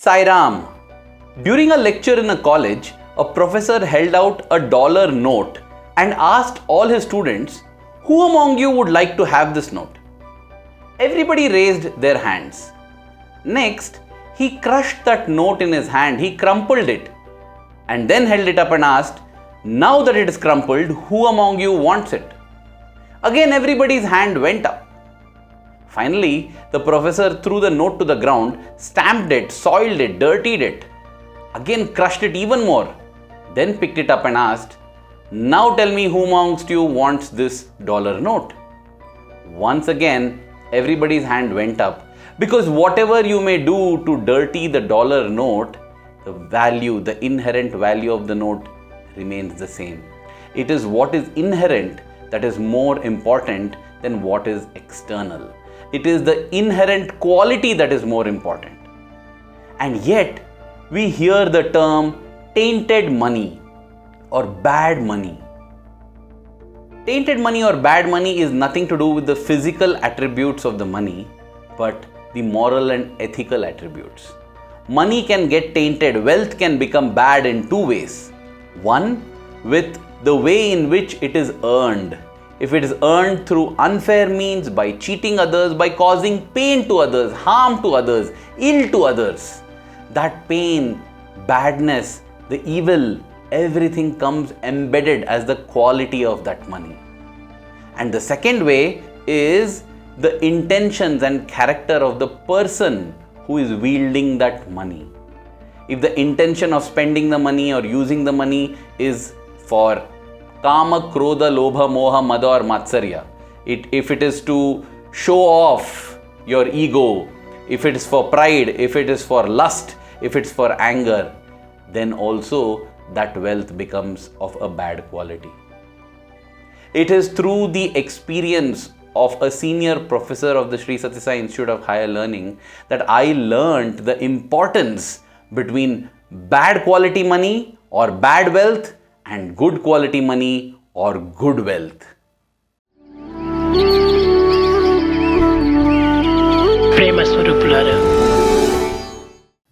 Sairam. During a lecture in a college, a professor held out a dollar note and asked all his students, "Who among you would like to have this note?" Everybody raised their hands. Next, he crushed that note in his hand, he crumpled it, and then held it up and asked, "Now that it is crumpled, who among you wants it?" Again, everybody's hand went up. Finally, the professor threw the note to the ground, stamped it, soiled it, dirtied it, again crushed it even more, then picked it up and asked, "Now tell me who amongst you wants this dollar note?" Once again, everybody's hand went up, because whatever you may do to dirty the dollar note, the value, the inherent value of the note remains the same. It is what is inherent that is more important than what is external. It is the inherent quality that is more important. And yet, we hear the term tainted money or bad money. Tainted money or bad money is nothing to do with the physical attributes of the money, but the moral and ethical attributes. Money can get tainted, wealth can become bad in two ways. One, with the way in which it is earned. If it is earned through unfair means, by cheating others, by causing pain to others, harm to others, ill to others, that pain, badness, the evil, everything comes embedded as the quality of that money. And the second way is the intentions and character of the person who is wielding that money. If the intention of spending the money or using the money is for Kama, Krodha, Lobha, Moha, Mada or Matsarya, if it is to show off your ego, if it is for pride, if it is for lust, if it's for anger, then also that wealth becomes of a bad quality. It is through the experience of a senior professor of the Sri Sathya Sai Institute of Higher Learning that I learnt the importance between bad quality money or bad wealth and good quality money or good wealth.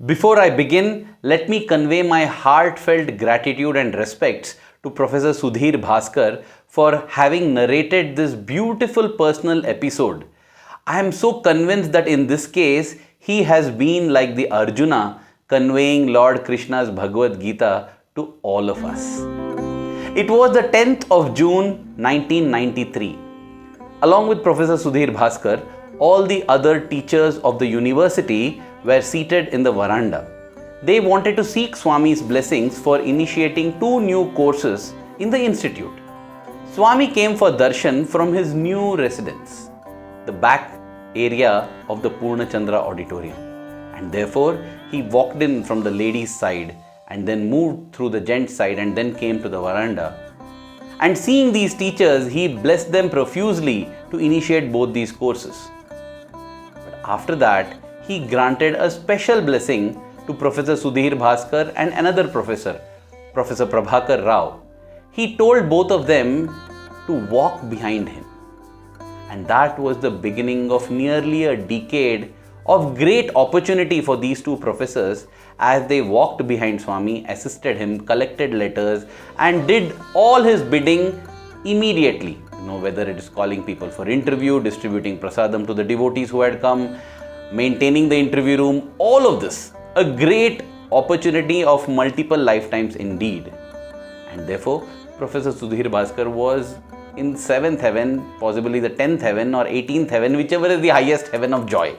Before I begin, let me convey my heartfelt gratitude and respects to Professor Sudhir Bhaskar for having narrated this beautiful personal episode. I am so convinced that in this case, he has been like the Arjuna conveying Lord Krishna's Bhagavad Gita to all of us. It was the 10th of June 1993. Along with Professor Sudhir Bhaskar, all the other teachers of the university were seated in the veranda. They wanted to seek Swami's blessings for initiating 2 new courses in the institute. Swami came for darshan from his new residence, the back area of the Purna Chandra auditorium, and therefore he walked in from the ladies' side and then moved through the gents' side and then came to the veranda. And seeing these teachers, he blessed them profusely to initiate both these courses. But after that, he granted a special blessing to Professor Sudhir Bhaskar and another professor, Professor Prabhakar Rao. He told both of them to walk behind him. And that was the beginning of nearly a decade of great opportunity for these 2 professors as they walked behind Swami, assisted him, collected letters and did all his bidding immediately. Whether it is calling people for interview, distributing prasadam to the devotees who had come, maintaining the interview room, all of this. A great opportunity of multiple lifetimes indeed. And therefore, Professor Sudhir Bhaskar was in 7th heaven, possibly the 10th heaven or 18th heaven, whichever is the highest heaven of joy.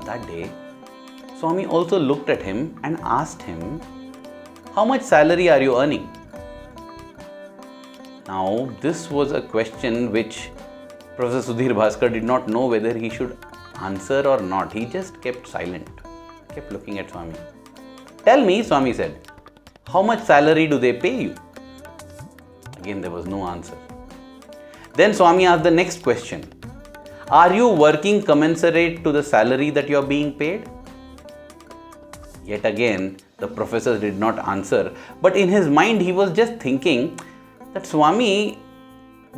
That day, Swami also looked at him and asked him, "How much salary are you earning?" Now, this was a question which Professor Sudhir Bhaskar did not know whether he should answer or not. He just kept silent, kept looking at Swami. "Tell me," Swami said, "how much salary do they pay you?" Again, there was no answer. Then Swami asked the next question. "Are you working commensurate to the salary that you are being paid?" Yet again, the professor did not answer. But in his mind, he was just thinking that, "Swami,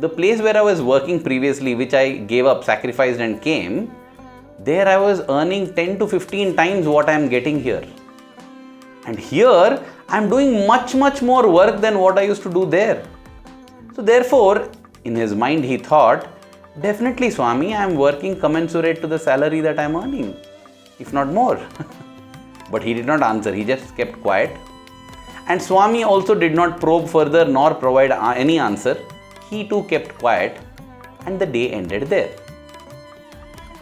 the place where I was working previously, which I gave up, sacrificed and came, There I was earning 10 to 15 times what I am getting here. And here I am doing much more work than what I used to do there. So therefore, in his mind he thought, definitely Swami, I am working commensurate to the salary that I am earning, if not more. But he did not answer, he just kept quiet. And Swami also did not probe further nor provide any answer. He too kept quiet, and the day ended there.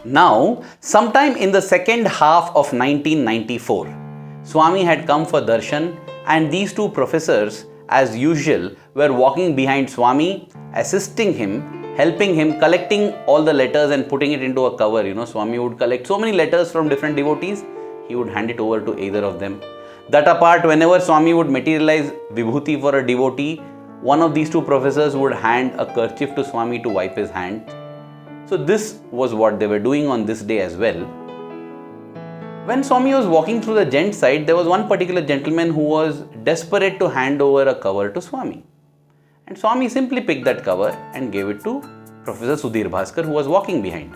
Now, sometime in the second half of 1994, Swami had come for darshan, and these two professors, as usual, were walking behind Swami, assisting him, helping him, collecting all the letters and putting it into a cover. Swami would collect so many letters from different devotees, he would hand it over to either of them. That apart, whenever Swami would materialize Vibhuti for a devotee, one of these two professors would hand a kerchief to Swami to wipe his hand. So this was what they were doing on this day as well. When Swami was walking through the gents' side, there was one particular gentleman who was desperate to hand over a cover to Swami. And Swami simply picked that cover and gave it to Professor Sudhir Bhaskar, who was walking behind.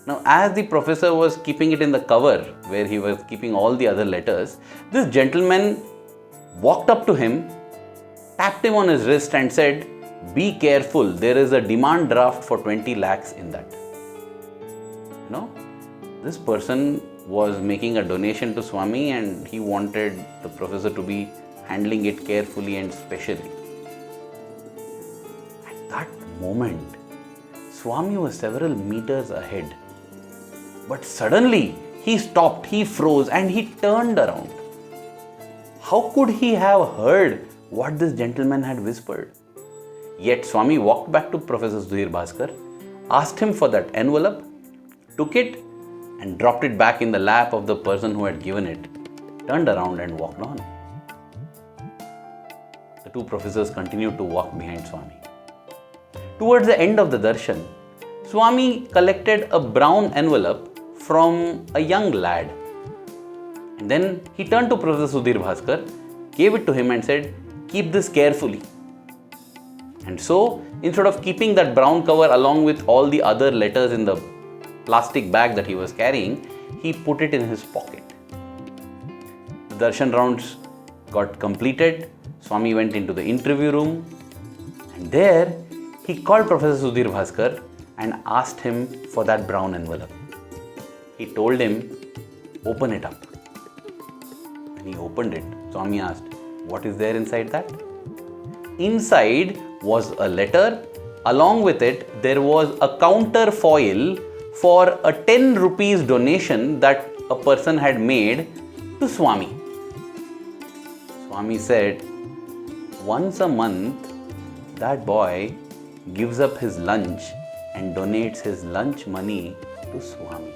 Now, as the professor was keeping it in the cover where he was keeping all the other letters, this gentleman walked up to him, tapped him on his wrist and said, "Be careful, there is a demand draft for 20 lakhs in that." This person was making a donation to Swami and he wanted the professor to be handling it carefully and specially. At that moment, Swami was several meters ahead. But suddenly, he stopped, he froze and he turned around. How could he have heard what this gentleman had whispered? Yet Swami walked back to Professor Sudhir Bhaskar, asked him for that envelope, took it and dropped it back in the lap of the person who had given it, turned around and walked on. The two professors continued to walk behind Swami. Towards the end of the darshan, Swami collected a brown envelope from a young lad. And then he turned to Professor Sudhir Bhaskar, gave it to him and said, "Keep this carefully." And so, instead of keeping that brown cover along with all the other letters in the plastic bag that he was carrying, he put it in his pocket. The darshan rounds got completed. Swami went into the interview room, and there he called Professor Sudhir Bhaskar and asked him for that brown envelope. He told him, "Open it up." When he opened it, Swami asked, "What is there inside that?" Inside was a letter. Along with it, there was a counter foil for a 10 rupees donation that a person had made to Swami. Swami said, "Once a month, that boy gives up his lunch and donates his lunch money to Swami."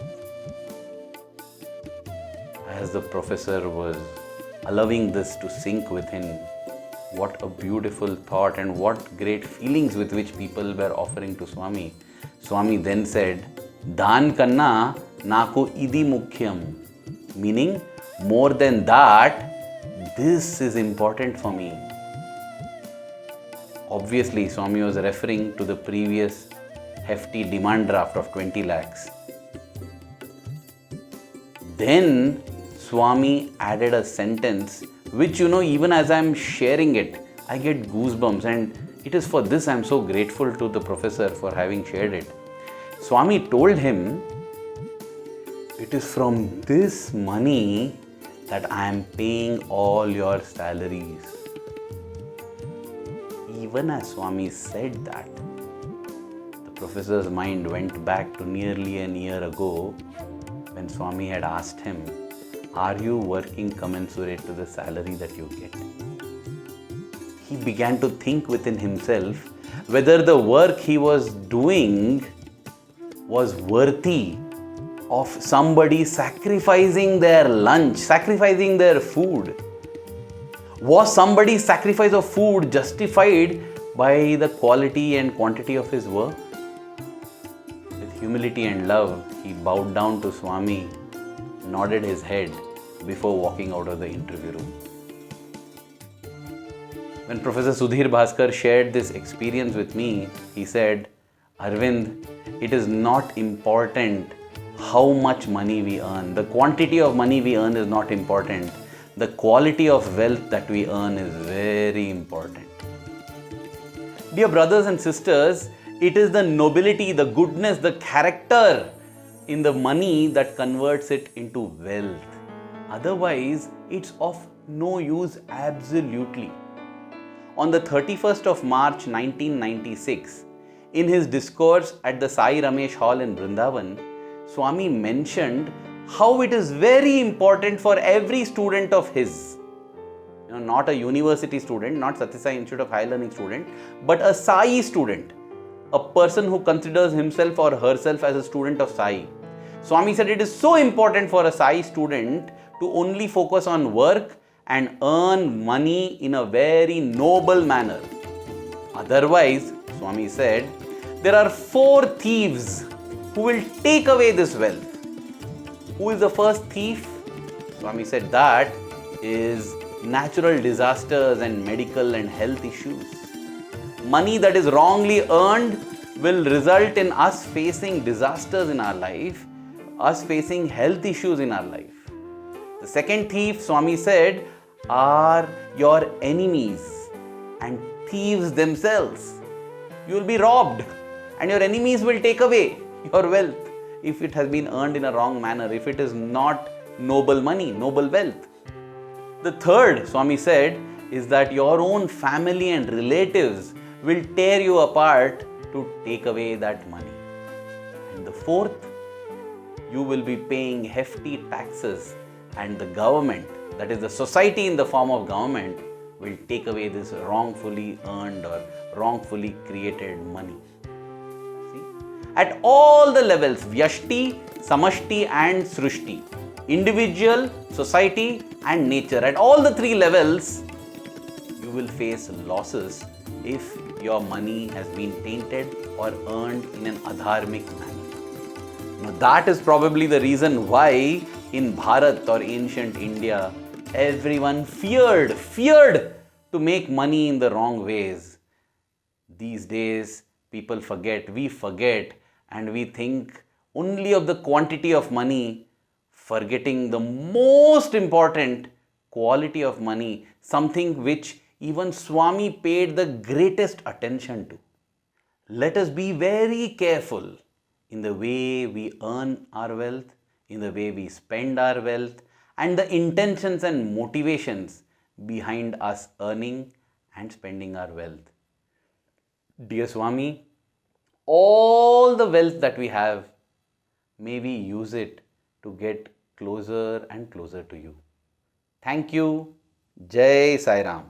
As the professor was allowing this to sink within, what a beautiful thought and what great feelings with which people were offering to Swami. Swami then said, "Daan kanna naku idi mukhyam," meaning more than that, this is important for me. Obviously, Swami was referring to the previous hefty demand draft of 20 lakhs. Then Swami added a sentence which, even as I'm sharing it, I get goosebumps, and it is for this I'm so grateful to the professor for having shared it. Swami told him, "It is from this money that I am paying all your salaries." Even as Swami said that, the professor's mind went back to nearly a year ago when Swami had asked him, "Are you working commensurate to the salary that you get?" He began to think within himself whether the work he was doing was worthy of somebody sacrificing their lunch, sacrificing their food. Was somebody's sacrifice of food justified by the quality and quantity of his work? With humility and love, he bowed down to Swami, nodded his head before walking out of the interview room. When Professor Sudhir Bhaskar shared this experience with me, he said, "Arvind, it is not important how much money we earn. The quantity of money we earn is not important. The quality of wealth that we earn is very important. Dear brothers and sisters, it is the nobility, the goodness, the character in the money that converts it into wealth. Otherwise, it's of no use absolutely. On the 31st of March 1996, in his discourse at the Sai Ramesh Hall in Vrindavan, Swami mentioned how it is very important for every student of his, not a university student, not Satya Sai Institute of Higher Learning student, but a Sai student, a person who considers himself or herself as a student of Sai. Swami said it is so important for a Sai student to only focus on work and earn money in a very noble manner. Otherwise, Swami said, there are 4 thieves who will take away this wealth. Who is the first thief? Swami said that is natural disasters and medical and health issues. Money that is wrongly earned will result in us facing disasters in our life, us facing health issues in our life. The second thief, Swami said, are your enemies and thieves themselves. You will be robbed and your enemies will take away your wealth if it has been earned in a wrong manner, if it is not noble money, noble wealth. The third, Swami said, is that your own family and relatives will tear you apart to take away that money. And the fourth, you will be paying hefty taxes and the government, that is the society in the form of government, will take away this wrongfully earned or wrongfully created money. See? At all the levels, Vyashti, Samashti and Srushti, individual, society and nature, at all the 3 levels, you will face losses if your money has been tainted or earned in an adharmic manner. Now that is probably the reason why in Bharat or ancient India, everyone feared to make money in the wrong ways. These days, people forget, we forget, and we think only of the quantity of money, forgetting the most important quality of money, something which even Swami paid the greatest attention to. Let us be very careful in the way we earn our wealth, in the way we spend our wealth, and the intentions and motivations behind us earning and spending our wealth. Dear Swami, all the wealth that we have, may we use it to get closer and closer to you. Thank you. Jai Sai Ram.